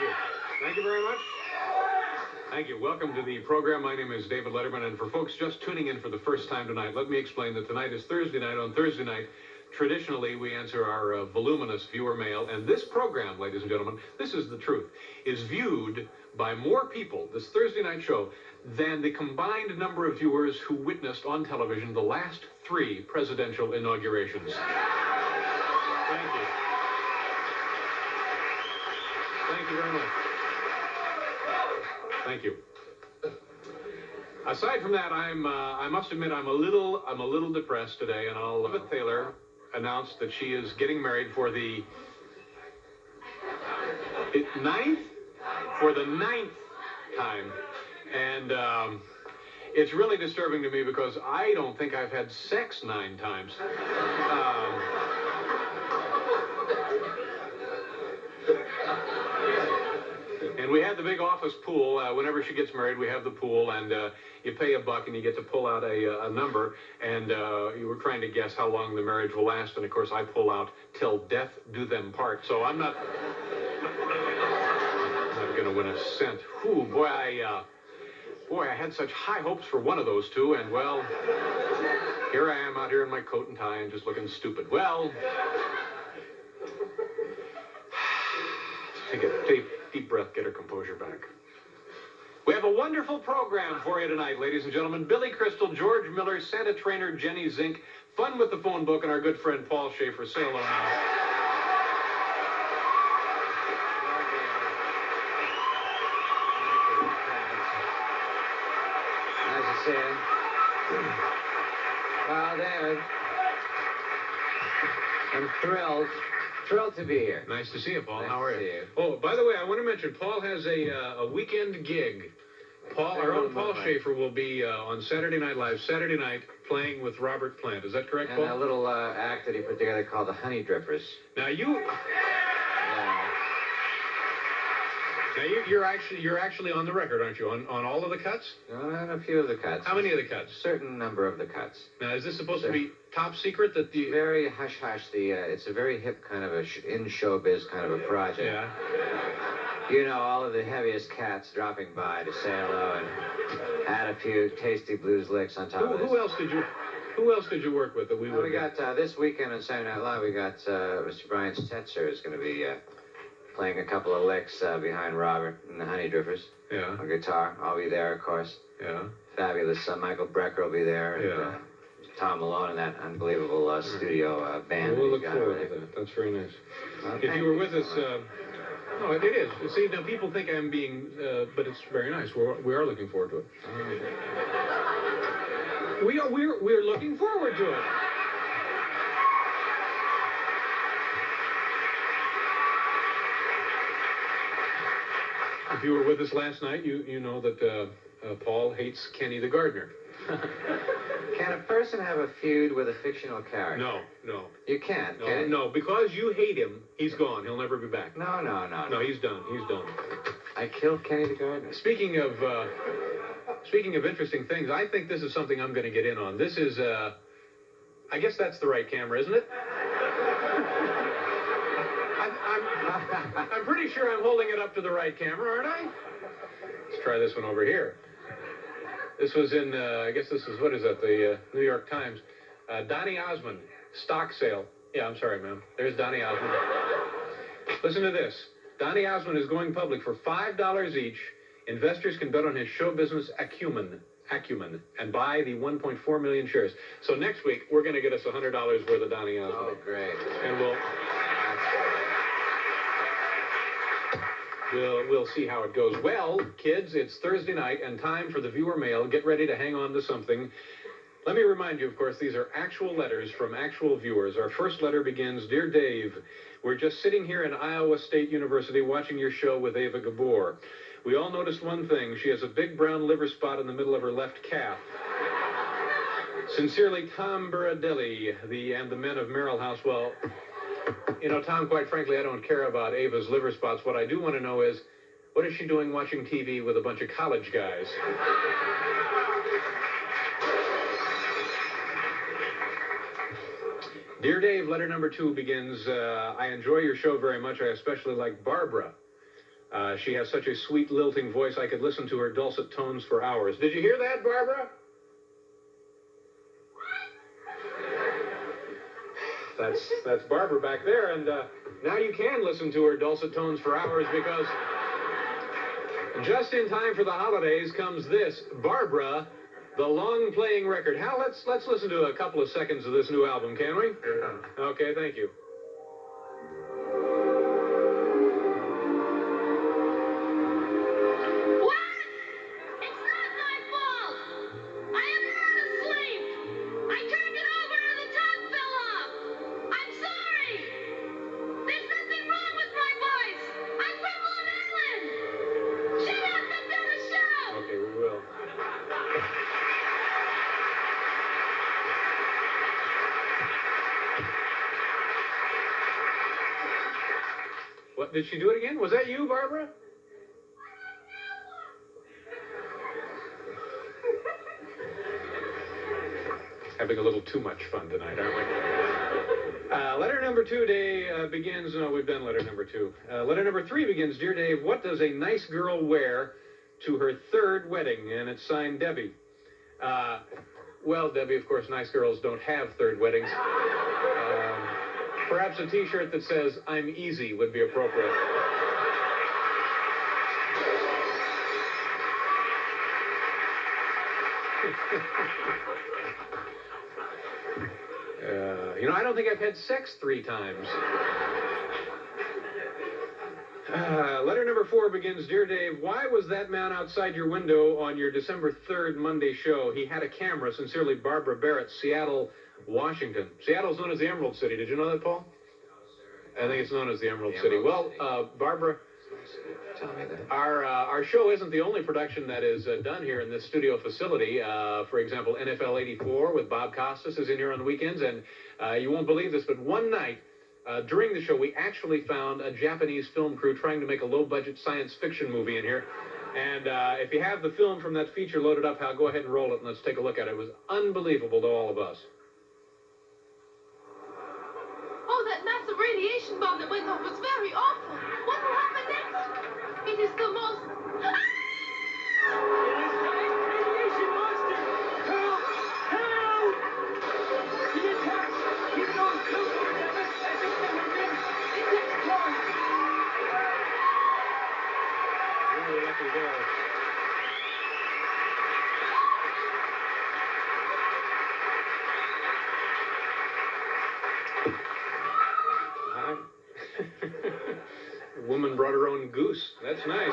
you. Thank you very much. Thank you. Welcome to the program. My name is David Letterman, and for folks just tuning in for the first time tonight, let me explain that tonight is Thursday night. On Thursday night, traditionally, we answer our voluminous viewer mail, and this program, ladies and gentlemen, this is the truth, is viewed by more people, this Thursday night show, than the combined number of viewers who witnessed on television the last 3 presidential inaugurations. Thank you. Thank you very much. Thank you. Aside from that, I must admit I'm a little depressed today, and Elizabeth Taylor announced that she is getting married for the 9th time, and it's really disturbing to me because I don't think I've had sex 9 times. And we had the big office pool. Whenever she gets married, we have the pool, and you pay $1 and you get to pull out a number, and you were trying to guess how long the marriage will last, and of course I pull out "till death do them part." So I'm not going to win a cent. Ooh, boy, I had such high hopes for one of those two, and well, here I am out here in my coat and tie and just looking stupid. Well, take a deep breath, get her composure back. We have a wonderful program for you tonight, ladies and gentlemen. Billy Crystal, George Miller, Santa Trainer, Jenny Zink, fun with the phone book, and our good friend Paul Schaefer. Say hello now. Nice to see you. Well, David, I'm thrilled to be here. Nice to see you, Paul. Nice How are to see you? you. Oh, by the way, I want to mention Paul has a weekend gig. Our own Paul Schaefer will be on Saturday Night Live Saturday night playing with Robert Plant. Is that correct, and Paul? And a little act that he put together called the Honey Drippers. Now you're actually on the record, aren't you? On all of the cuts? On a few of the cuts. How many of the cuts? A certain number of the cuts. Now, is this supposed to be top secret? That the very hush hush. It's a very hip kind of in showbiz kind of a project. Yeah. You know, all of the heaviest cats dropping by to say hello and add a few tasty blues licks on top of this. Who else did you work with that we would? We got this weekend on Saturday Night Live. We got Mr. Brian Stetzer is going to be playing a couple of licks behind Robert and the Honey Drippers. Yeah. On guitar. I'll be there, of course. Yeah. Fabulous. Michael Brecker will be there. And, yeah. Tom Malone and that unbelievable studio band. Well, we'll look forward to that. That's very nice. If you were with us, no, it is. See, now people think I'm being, but it's very nice. We are looking forward to it. We're looking forward to it. If you were with us last night, you know that Paul hates Kenny the Gardener. Can a person have a feud with a fictional character? No. You can't. No, because you hate him, he's gone. He'll never be back. No. No, he's done. I killed Kenny the Gardener. Speaking of interesting things, I think this is something I'm going to get in on. This is, I guess that's the right camera, isn't it? I'm pretty sure I'm holding it up to the right camera, aren't I? Let's try this one over here. This was in, I guess this is, what is that, the New York Times. Donny Osmond, stock sale. Yeah, I'm sorry, ma'am. There's Donny Osmond. Listen to this. Donny Osmond is going public for $5 each. Investors can bet on his show business acumen, and buy the 1.4 million shares. So next week, we're going to get us $100 worth of Donny Osmond. Oh, great. And we'll see how it goes. Well, kids, it's Thursday night and time for the viewer mail. Get ready to hang on to something. Let me remind you, of course, these are actual letters from actual viewers. Our first letter begins, Dear Dave, we're just sitting here in Iowa State University watching your show with Ava Gabor. We all noticed one thing. She has a big brown liver spot in the middle of her left calf. Sincerely, Tom Buradelli, and the men of Merrill House. Well, you know, Tom, quite frankly, I don't care about Ava's liver spots. What I do want to know is, what is she doing watching TV with a bunch of college guys? Dear Dave, letter number 2 begins, I enjoy your show very much. I especially like Barbara. She has such a sweet, lilting voice, I could listen to her dulcet tones for hours. Did you hear that, Barbara? That's Barbara back there, and now you can listen to her dulcet tones for hours because just in time for the holidays comes this, Barbara, the long-playing record. Hal, let's listen to a couple of seconds of this new album, can we? Yeah. Okay, thank you. What, did she do it again? Was that you, Barbara? Having a little too much fun tonight, aren't we? Letter number 2 day begins. No, we've done letter number 2. Letter number 3 begins. Dear Dave, what does a nice girl wear to her 3rd wedding? And it's signed Debbie. Well, Debbie, of course, nice girls don't have 3rd weddings. Perhaps a T-shirt that says, I'm easy would be appropriate. You know, I don't think I've had sex 3 times. Letter number 4 begins, Dear Dave, why was that man outside your window on your December 3rd Monday show? He had a camera. Sincerely, Barbara Barrett, Seattle, Washington. Seattle's known as the Emerald City. Did you know that, Paul? I think it's known as the Emerald City. Well, Barbara, Tell me that. our show isn't the only production that is done here in this studio facility. For example, NFL 84 with Bob Costas is in here on the weekends, and you won't believe this, but one night during the show, we actually found a Japanese film crew trying to make a low-budget science fiction movie in here. And if you have the film from that feature loaded up, Hal, go ahead and roll it, and let's take a look at it. It was unbelievable to all of us. Oh, that massive radiation bomb that went off was very awful. What will happen next? It is the most... It is giant radiation monster! Help! Help! The attacks! Keep those billboards up as if they were meant index cards! Really lucky there. Woman brought her own goose. That's nice.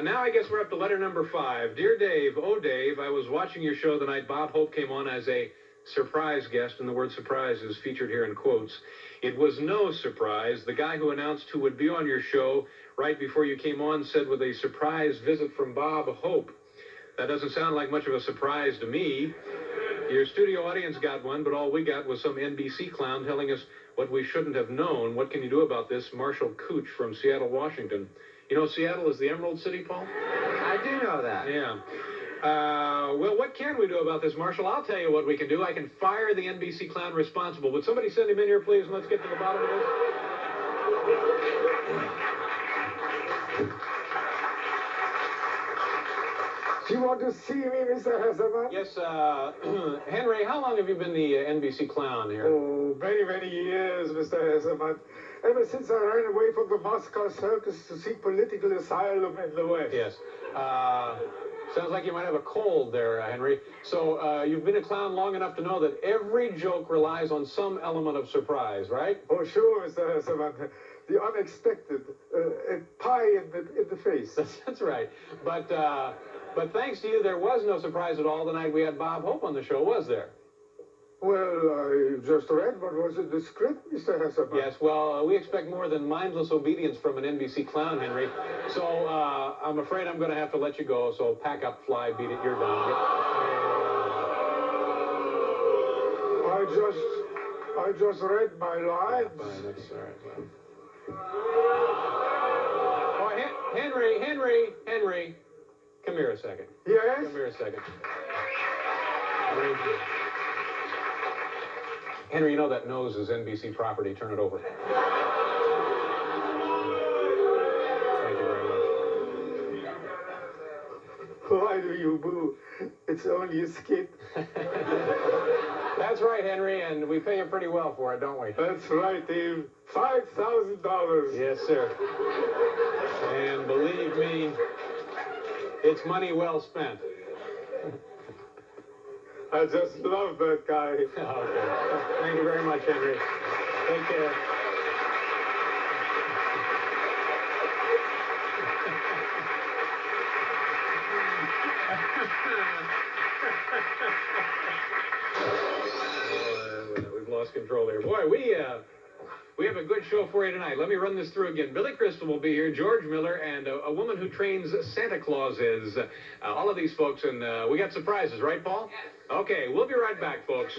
Now I guess we're up to letter number 5. Dear Dave, oh Dave, I was watching your show the night Bob Hope came on as a surprise guest, and the word surprise is featured here in quotes. It was no surprise. The guy who announced who would be on your show right before you came on said with a surprise visit from Bob Hope. That doesn't sound like much of a surprise to me. Your studio audience got one, but all we got was some NBC clown telling us what we shouldn't have known. What can you do about this? Marshall Cooch from Seattle, Washington. You know Seattle is the Emerald City, Paul? I do know that. Yeah. Well, what can we do about this, Marshall? I'll tell you what we can do. I can fire the NBC clown responsible. Would somebody send him in here, please, and let's get to the bottom of this? Do you want to see me, Mr. Hasselman? Yes, Henry, how long have you been the NBC clown here? Oh, many, many years, Mr. Hasselman. Ever since I ran away from the Moscow circus to seek political asylum in the West. Yes. Sounds like you might have a cold there, Henry. So you've been a clown long enough to know that every joke relies on some element of surprise, right? Oh, sure, Mr. Hasselman. The unexpected, a pie in the face. That's right. But thanks to you, there was no surprise at all the night we had Bob Hope on the show, was there? Well, I just read what was in the script, Mr. Hasselman. Yes, well, we expect more than mindless obedience from an NBC clown, Henry. So I'm afraid I'm going to have to let you go. So pack up, fly, beat it, you're done. I just read my lines. Yeah, fine, that's all right. Well. Oh, Henry. Come here a second. Yes? Come here a second. Henry, you know that nose is NBC property. Turn it over. you, Boo. It's only a skit. That's right, Henry, and we pay you pretty well for it, don't we? That's right, Dave. $5,000. Yes, sir. And believe me, it's money well spent. I just love that guy. Okay. Thank you very much, Henry. Take care. We've lost control here. Boy, we have a good show for you tonight. Let me run this through again. Billy Crystal will be here, George Miller, and a woman who trains Santa Clauses. All of these folks, and we got surprises, right, Paul? Yes. Okay, we'll be right back, folks.